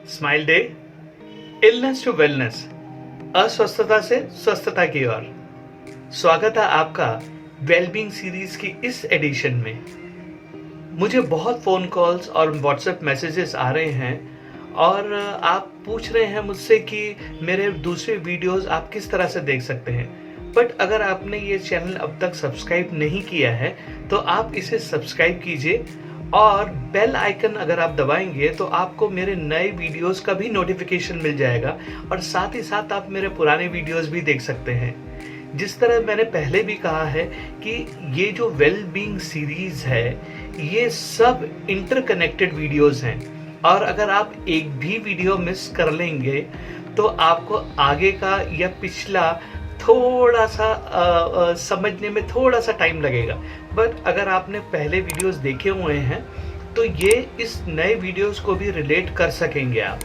Smile day, illness to wellness, अस्वस्थता से स्वस्थता की ओर। स्वागत है आपका वेलबींग सीरीज की इस एडिशन में। मुझे बहुत फ़ोन कॉल्स और व्हाट्सएप मैसेजेस आ रहे हैं और आप पूछ रहे हैं मुझसे कि मेरे दूसरे वीडियोस आप किस तरह से देख सकते हैं। बट अगर आपने ये चैनल अब तक सब्सक्राइब नहीं किया है तो आप इसे सब्सक्राइब कीजिए और बेल आइकन अगर आप दबाएंगे तो आपको मेरे नए वीडियोस का भी नोटिफिकेशन मिल जाएगा और साथ ही साथ आप मेरे पुराने वीडियोस भी देख सकते हैं। जिस तरह मैंने पहले भी कहा है कि ये जो वेल बीइंग सीरीज है ये सब इंटरकनेक्टेड वीडियोस हैं और अगर आप एक भी वीडियो मिस कर लेंगे तो आपको आगे का या पिछला थोड़ा सा समझने में थोड़ा सा टाइम लगेगा। बट अगर आपने पहले वीडियोस देखे हुए हैं तो ये इस नए वीडियोस को भी रिलेट कर सकेंगे आप।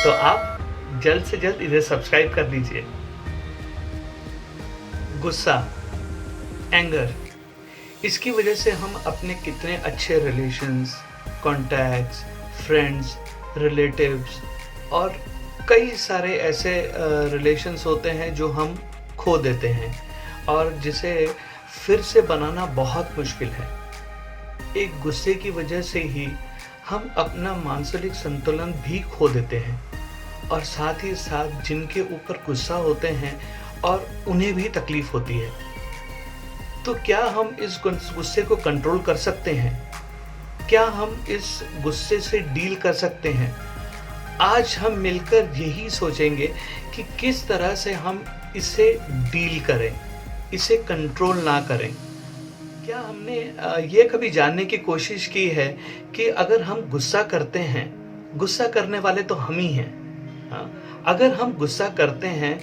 तो आप जल्द से जल्द इसे सब्सक्राइब कर लीजिए। गुस्सा, एंगर, इसकी वजह से हम अपने कितने अच्छे रिलेशंस, कॉन्टैक्ट्स, फ्रेंड्स, रिलेटिव्स और कई सारे ऐसे रिलेशंस होते हैं जो हम खो देते हैं और जिसे फिर से बनाना बहुत मुश्किल है। एक गुस्से की वजह से ही हम अपना मानसिक संतुलन भी खो देते हैं और साथ ही साथ जिनके ऊपर गुस्सा होते हैं और उन्हें भी तकलीफ होती है। तो क्या हम इस गुस्से को कंट्रोल कर सकते हैं? क्या हम इस गुस्से से डील कर सकते हैं? आज हम मिलकर यही सोचेंगे कि किस तरह से हम इसे डील करें, इसे कंट्रोल ना करें। क्या हमने ये कभी जानने की कोशिश की है कि अगर हम गुस्सा करते हैं, गुस्सा करने वाले तो हम ही हैं, हाँ? अगर हम गुस्सा करते हैं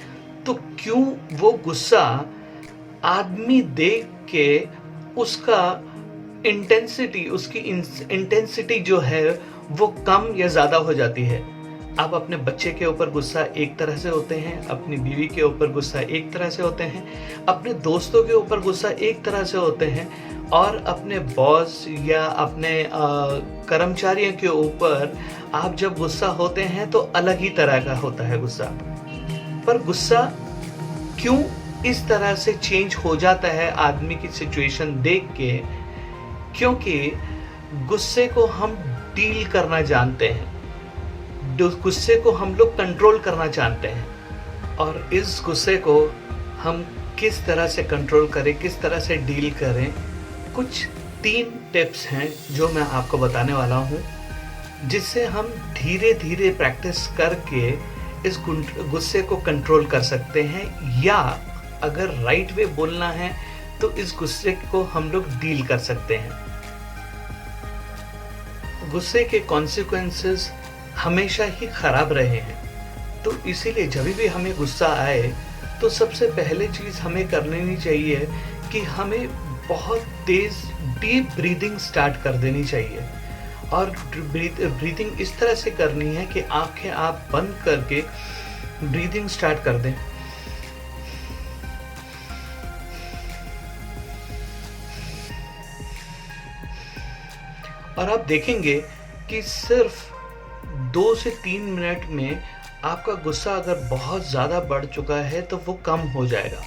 तो क्यों वो गुस्सा आदमी देख के उसका उसकी इंटेंसिटी जो है वो कम या ज़्यादा हो जाती है। आप अपने बच्चे के ऊपर गुस्सा एक तरह से होते हैं, अपनी बीवी के ऊपर गुस्सा एक तरह से होते हैं, अपने दोस्तों के ऊपर गुस्सा एक तरह से होते हैं और अपने बॉस या अपने कर्मचारियों के ऊपर आप जब गुस्सा होते हैं तो अलग ही तरह का होता है गुस्सा। पर गुस्सा क्यों इस तरह से चेंज हो जाता है आदमी की सिचुएशन देख के? क्योंकि गुस्से को हम डील करना जानते हैं, गुस्से को हम लोग कंट्रोल करना जानते हैं और इस गुस्से को हम किस तरह से कंट्रोल करें, किस तरह से डील करें, कुछ 3 टिप्स हैं जो मैं आपको बताने वाला हूं, जिससे हम धीरे धीरे प्रैक्टिस करके इस गुस्से को कंट्रोल कर सकते हैं या अगर राइट वे बोलना है तो इस गुस्से को हम लोग डील कर सकते हैं। गुस्से के कॉन्सिक्वेंसेस हमेशा ही खराब रहे हैं, तो इसीलिए जब भी हमें गुस्सा आए तो सबसे पहले चीज़ हमें कर लेनी चाहिए कि हमें बहुत तेज़ डीप ब्रीदिंग स्टार्ट कर देनी चाहिए और ब्रीदिंग इस तरह से करनी है कि आंखें आप बंद करके ब्रीदिंग स्टार्ट कर दें। और आप देखेंगे कि सिर्फ 2 से 3 मिनट में आपका गुस्सा अगर बहुत ज़्यादा बढ़ चुका है तो वो कम हो जाएगा।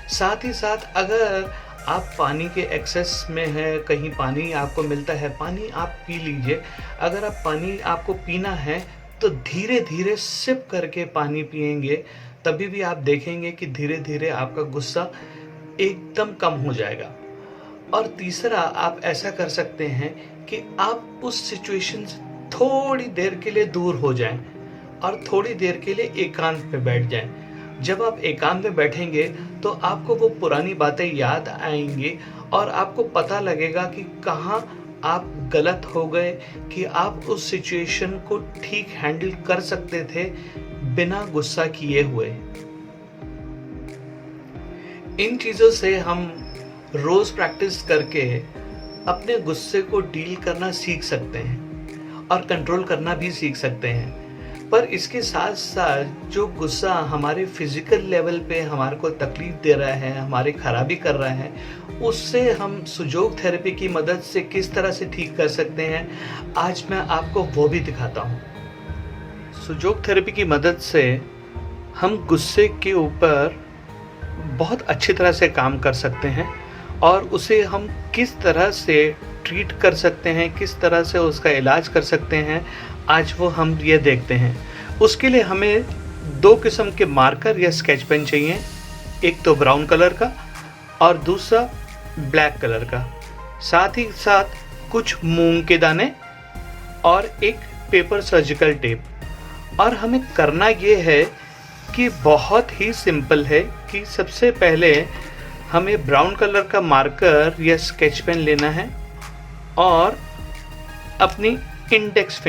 साथ ही साथ अगर आप पानी के एक्सेस में हैं, कहीं पानी आपको मिलता है, पानी आप पी लीजिए। अगर आप पानी आपको पीना है तो धीरे धीरे सिप करके पानी पिएंगे, तभी भी आप देखेंगे कि धीरे धीरे आपका गुस्सा एकदम कम हो जाएगा। और तीसरा आप ऐसा कर सकते हैं कि आप उस सिचुएशन से थोड़ी देर के लिए दूर हो जाएं और थोड़ी देर के लिए एकांत में बैठ जाएं। जब आप एकांत में बैठेंगे तो आपको वो पुरानी बातें याद आएंगी और आपको पता लगेगा कि कहाँ आप गलत हो गए, कि आप उस सिचुएशन को ठीक हैंडल कर सकते थे बिना गुस्सा किए हुए। इन चीज़ों से हम रोज़ प्रैक्टिस करके अपने गुस्से को डील करना सीख सकते हैं और कंट्रोल करना भी सीख सकते हैं। पर इसके साथ साथ जो गुस्सा हमारे फिजिकल लेवल पे हमारे को तकलीफ दे रहा है, हमारी खराबी कर रहा है, उससे हम सुजोग थेरेपी की मदद से किस तरह से ठीक कर सकते हैं, आज मैं आपको वो भी दिखाता हूँ। सुजोग थेरेपी की मदद से हम गुस्से के ऊपर बहुत अच्छी तरह से काम कर सकते हैं और उसे हम किस तरह से ट्रीट कर सकते हैं, किस तरह से उसका इलाज कर सकते हैं, आज वो हम ये देखते हैं। उसके लिए हमें 2 किस्म के मार्कर या स्केच पेन चाहिए, एक तो ब्राउन कलर का और दूसरा ब्लैक कलर का, साथ ही साथ कुछ मूंग के दाने और एक पेपर सर्जिकल टेप। और हमें करना ये है कि बहुत ही सिंपल है कि सबसे पहले हमें ब्राउन कलर का मार्कर या स्केच पेन लेना है और अपनी इंडेक्स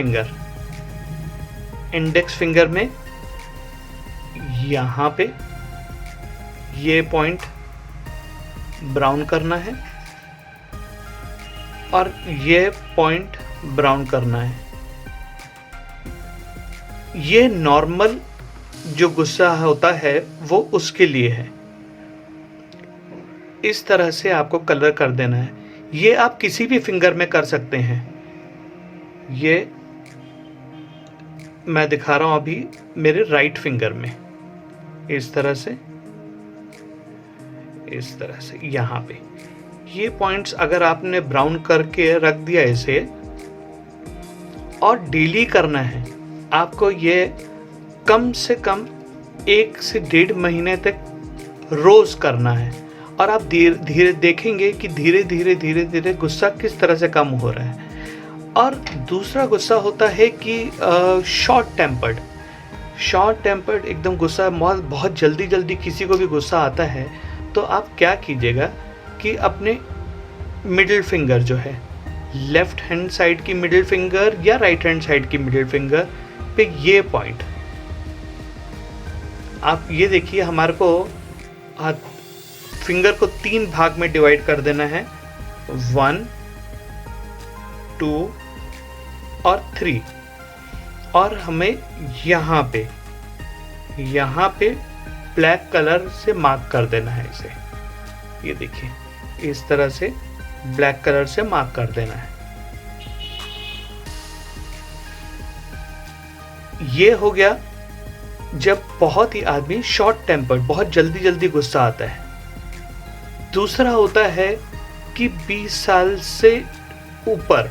फिंगर में यहाँ पे ये पॉइंट ब्राउन करना है और ये पॉइंट ब्राउन करना है। ये नॉर्मल जो गुस्सा होता है वो उसके लिए है। इस तरह से आपको कलर कर देना है। ये आप किसी भी फिंगर में कर सकते हैं। ये मैं दिखा रहा हूं अभी मेरे राइट फिंगर में, इस तरह से यहाँ पे ये पॉइंट्स अगर आपने ब्राउन करके रख दिया इसे, और डेली करना है आपको, ये कम से कम 1 से 1.5 महीने तक रोज करना है। और आप धीरे देखेंगे कि धीरे धीरे गुस्सा किस तरह से कम हो रहा है। और दूसरा गुस्सा होता है कि शॉर्ट टेम्पर्ड एकदम गुस्सा, बहुत जल्दी किसी को भी गुस्सा आता है, तो आप क्या कीजिएगा कि अपने मिडिल फिंगर जो है, लेफ्ट हैंड साइड की मिडिल फिंगर या राइट हैंड साइड की मिडिल फिंगर पे ये पॉइंट आप ये देखिए, हमारे को फिंगर को 3 भाग में डिवाइड कर देना है, 1, 2 और 3। और हमें यहाँ पे ब्लैक कलर से मार्क कर देना है इसे। ये देखिए, इस तरह से ब्लैक कलर से मार्क कर देना है। ये हो गया जब बहुत ही आदमी शॉर्ट टेम्पर्ड, बहुत जल्दी गुस्सा आता है। दूसरा होता है कि 20 साल से ऊपर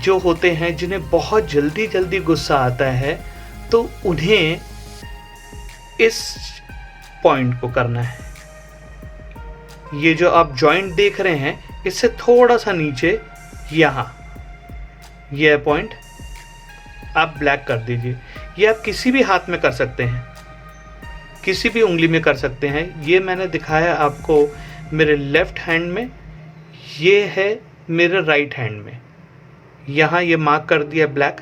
जो होते हैं, जिन्हें बहुत जल्दी गुस्सा आता है, तो उन्हें इस पॉइंट को करना है। ये जो आप जॉइंट देख रहे हैं, इससे थोड़ा सा नीचे यहाँ यह पॉइंट आप ब्लैक कर दीजिए। ये आप किसी भी हाथ में कर सकते हैं, किसी भी उंगली में कर सकते हैं। ये मैंने दिखाया आपको मेरे लेफ्ट हैंड में, ये है मेरे राइट हैंड में, यहाँ ये मार्क कर दिया ब्लैक।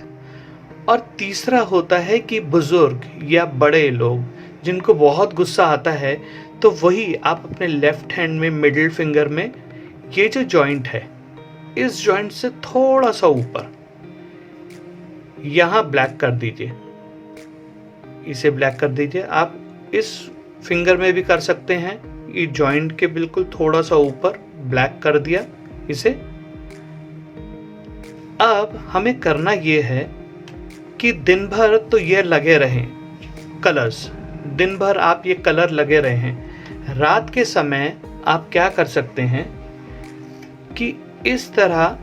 और तीसरा होता है कि बुजुर्ग या बड़े लोग जिनको बहुत गुस्सा आता है, तो वही आप अपने लेफ्ट हैंड में मिडिल फिंगर में ये जो जॉइंट है, इस जॉइंट से थोड़ा सा ऊपर यहाँ ब्लैक कर दीजिए, इसे ब्लैक कर दीजिए। आप इस फिंगर में भी कर सकते हैं, ये जॉइंट के बिल्कुल थोड़ा सा ऊपर ब्लैक कर दिया इसे। अब हमें करना ये है कि दिन भर तो ये लगे रहें कलर्स, दिन भर आप ये कलर लगे रहें। रात के समय आप क्या कर सकते हैं कि इस तरह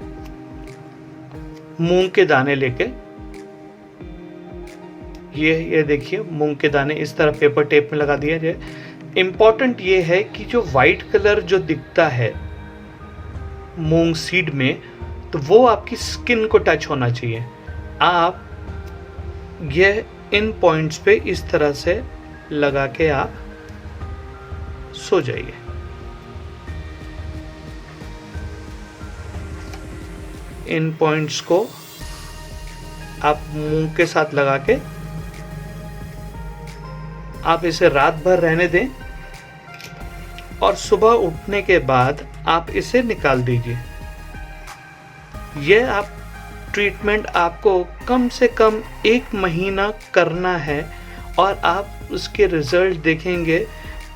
मूंग के दाने लेके, ये देखिए मूंग के दाने इस तरह पेपर टेप में लगा दिया जाए। इम्पॉर्टेंट ये है कि जो वाइट कलर जो दिखता है मूंग सीड में, तो वो आपकी स्किन को टच होना चाहिए। आप ये इन पॉइंट्स पे इस तरह से लगा के आप सो जाइए। इन पॉइंट्स को आप मूंग के साथ लगा के आप इसे रात भर रहने दें और सुबह उठने के बाद आप इसे निकाल दीजिए। यह आप ट्रीटमेंट आपको कम से कम 1 महीना करना है और आप उसके रिजल्ट देखेंगे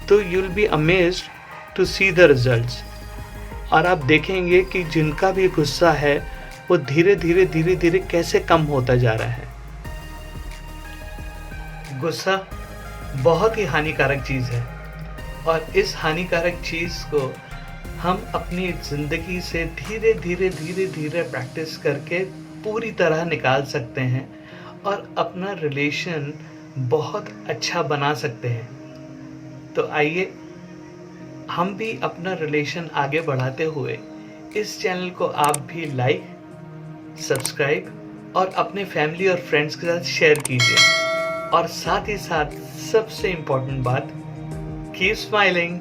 तो you will be amazed to see the results. और आप देखेंगे कि जिनका भी गुस्सा है वो धीरे धीरे कैसे कम होता जा रहा है। गुस्सा बहुत ही हानिकारक चीज़ है और इस हानिकारक चीज़ को हम अपनी ज़िंदगी से धीरे प्रैक्टिस करके पूरी तरह निकाल सकते हैं और अपना रिलेशन बहुत अच्छा बना सकते हैं। तो आइए हम भी अपना रिलेशन आगे बढ़ाते हुए इस चैनल को आप भी लाइक, सब्सक्राइब और अपने फैमिली और फ्रेंड्स के साथ शेयर कीजिए। और साथ ही साथ सबसे इम्पोर्टेंट बात, कीप स्माइलिंग।